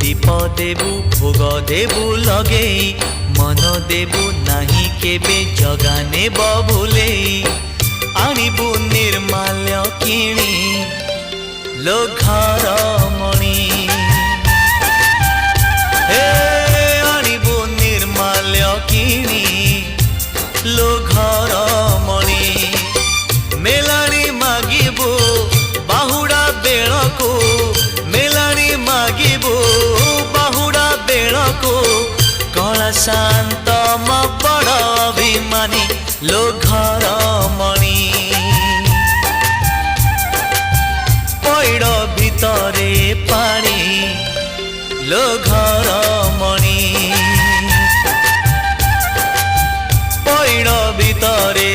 दीप देबु भोग देबु लगे मन देबु नाही केबे जगाने भूले आणिबु निर्माल्य किणी लो घर मणि हे आणिबु निर्माल्य किणी लो घर मणि मेलाणी मागिबु बाहुड़ा बेलको मेलाणी मागिबु बाहुड़ा बेलको कला शांत म बड़ अभिमानी लो घर मणि पैड़ भितरे पानी लो घर मणि पैड़ भितरे